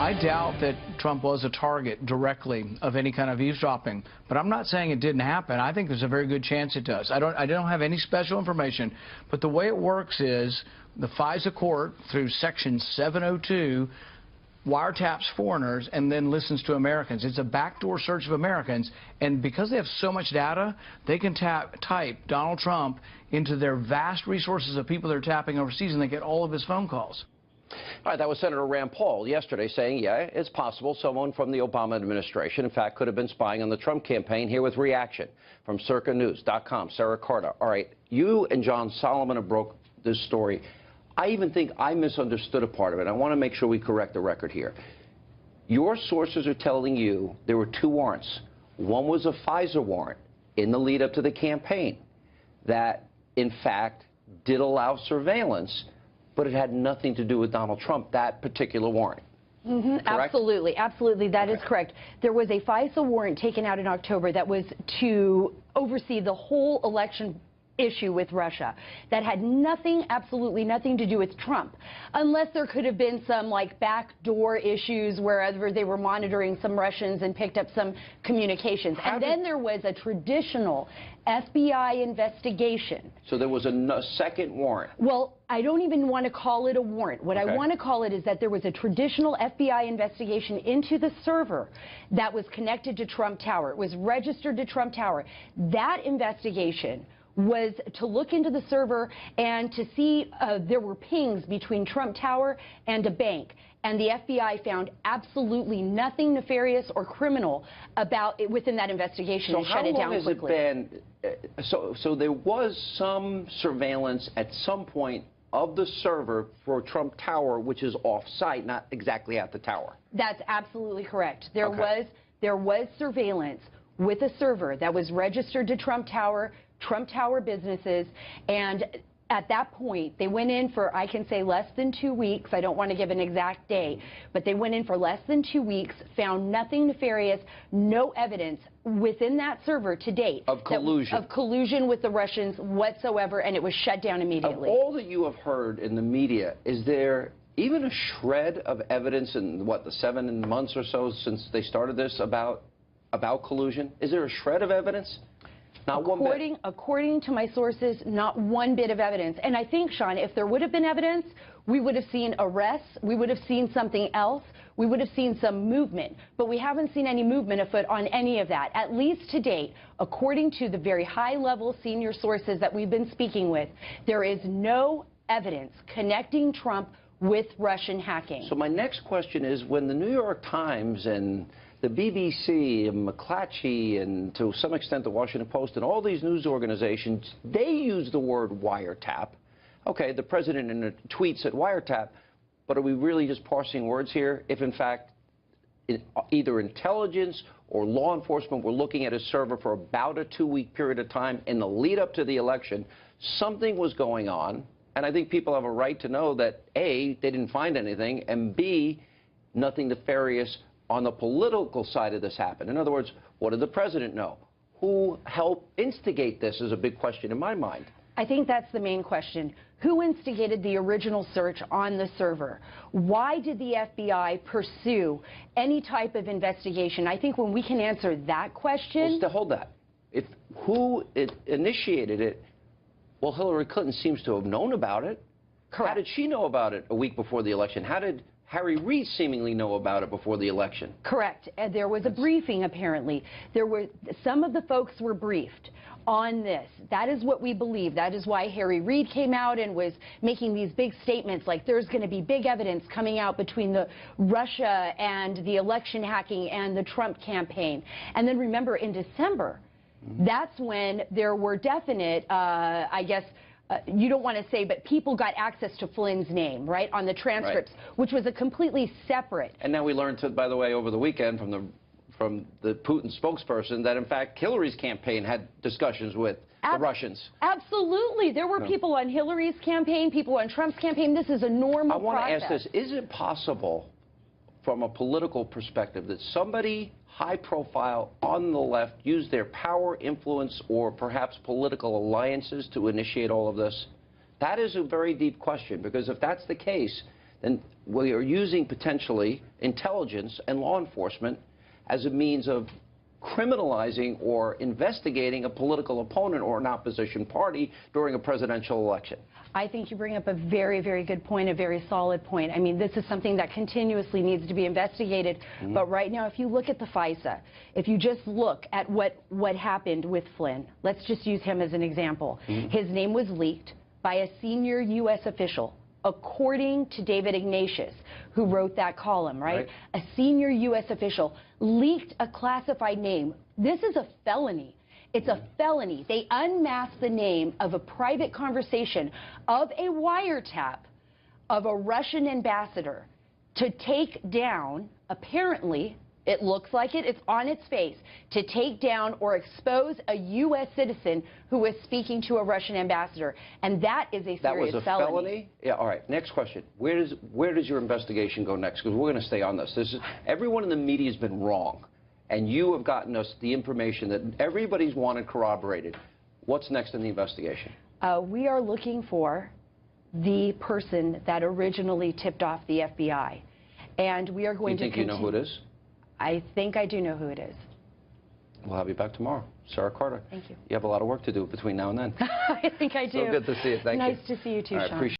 I doubt that Trump was a target directly of any kind of eavesdropping, but I'm not saying it didn't happen. I think there's a very good chance it does. I don't have any special information, but the way it works is the FISA court, through Section 702, wiretaps foreigners and then listens to Americans. It's a backdoor search of Americans, and because they have so much data, they can type Donald Trump into their vast resources of people they're tapping overseas, and they get all of his phone calls. All right, that was Senator Rand Paul yesterday saying, yeah, it's possible someone from the Obama administration, in fact, could have been spying on the Trump campaign. Here with reaction from CircaNews.com, Sara Carter. All right, you and John Solomon have broke this story. I even think I misunderstood a part of it. I want to make sure we correct the record here. Your sources are telling you there were two warrants. One was a FISA warrant in the lead up to the campaign that, in fact, did allow surveillance, but it had nothing to do with Donald Trump, that particular warrant. Absolutely, absolutely, that is correct. There was a FISA warrant taken out in October that was to oversee the whole election issue with Russia that had nothing, absolutely nothing to do with Trump, unless there could have been some like backdoor issues wherever they were monitoring some Russians and picked up some communications. And then there was a traditional FBI investigation. So there was a second warrant. Well, I don't even want to call it a warrant. What I want to call it is that there was a traditional FBI investigation into the server that was connected to Trump Tower. It was registered to Trump Tower. That investigation was to look into the server and to see there were pings between Trump Tower and a bank. And the FBI found absolutely nothing nefarious or criminal about it within that investigation and shut it down quickly. So how long has it been? So there was some surveillance at some point of the server for Trump Tower, which is off-site, not exactly at the tower. That's absolutely correct. There was surveillance with a server that was registered to Trump Tower businesses, and at that point, they went in for, I can say, less than 2 weeks. I don't want to give an exact date, but they went in for less than 2 weeks, found nothing nefarious, no evidence within that server to date of collusion. Of collusion with the Russians whatsoever, and it was shut down immediately. Of all that you have heard in the media, is there even a shred of evidence in, what, the 7 months or so since they started this about collusion? Is there a shred of evidence? Not one bit. According to my sources, not one bit of evidence. And I think, Sean, if there would have been evidence, we would have seen arrests, we would have seen something else, we would have seen some movement. But we haven't seen any movement afoot on any of that, at least to date. According to the very high-level senior sources that we've been speaking with, there is no evidence connecting Trump with Russian hacking. So my next question is, when the New York Times and the BBC and McClatchy and to some extent the Washington Post and all these news organizations, they use the word wiretap. Okay, the president in a tweet said wiretap, but are we really just parsing words here? If in fact either intelligence or law enforcement were looking at a server for about a 2-week period of time in the lead up to the election, something was going on, and I think people have a right to know that A, they didn't find anything, and B, nothing nefarious on the political side of this happened. In other words, what did the president know? Who helped instigate this is a big question in my mind. I think that's the main question. Who instigated the original search on the server? Why did the FBI pursue any type of investigation? I think when we can answer that question... Well, hold that. Who initiated it? Well, Hillary Clinton seems to have known about it. Correct. How did she know about it a week before the election? How did Harry Reid seemingly know about it before the election? Correct. There was a briefing, apparently. Some of the folks were briefed on this. That is what we believe. That is why Harry Reid came out and was making these big statements like there's going to be big evidence coming out between the Russia and the election hacking and the Trump campaign. And then remember, in December, that's when there were definite, I guess, you don't want to say, but people got access to Flynn's name, right, on the transcripts, which was a completely separate. And now we learned, by the way, over the weekend from the Putin spokesperson that, in fact, Hillary's campaign had discussions with the Russians. Absolutely. There were people on Hillary's campaign, people on Trump's campaign. This is a normal process. I want to ask this. Is it possible, from a political perspective, that somebody high-profile on the left used their power, influence, or perhaps political alliances to initiate all of this? That is a very deep question, because if that's the case, then we are using potentially intelligence and law enforcement as a means of criminalizing or investigating a political opponent or an opposition party during a presidential election. I think you bring up a very, very good point, a very solid point. I mean, this is something that continuously needs to be investigated. But right now, if you look at the FISA, if you just look at what happened with Flynn, let's just use him as an example. His name was leaked by a senior U.S. official, according to David Ignatius, who wrote that column, right? A senior U.S. official leaked a classified name. This is a felony. It's a felony. They unmasked the name of a private conversation of a wiretap of a Russian ambassador to take down, apparently, it looks like it's on its face, to take down or expose a U.S. citizen who was speaking to a Russian ambassador. And that is a serious felony. That was a felony? Yeah, all right. Next question. Where does your investigation go next? Because we're going to stay on this. Everyone in the media has been wrong. And you have gotten us the information that everybody's wanted corroborated. What's next in the investigation? We are looking for the person that originally tipped off the FBI. And we are going to continue. You think you know who it is? I think I do know who it is. We'll have you back tomorrow. Sara Carter. Thank you. You have a lot of work to do between now and then. I think I do. So good to see you. Thank you. Nice to see you too, Sean.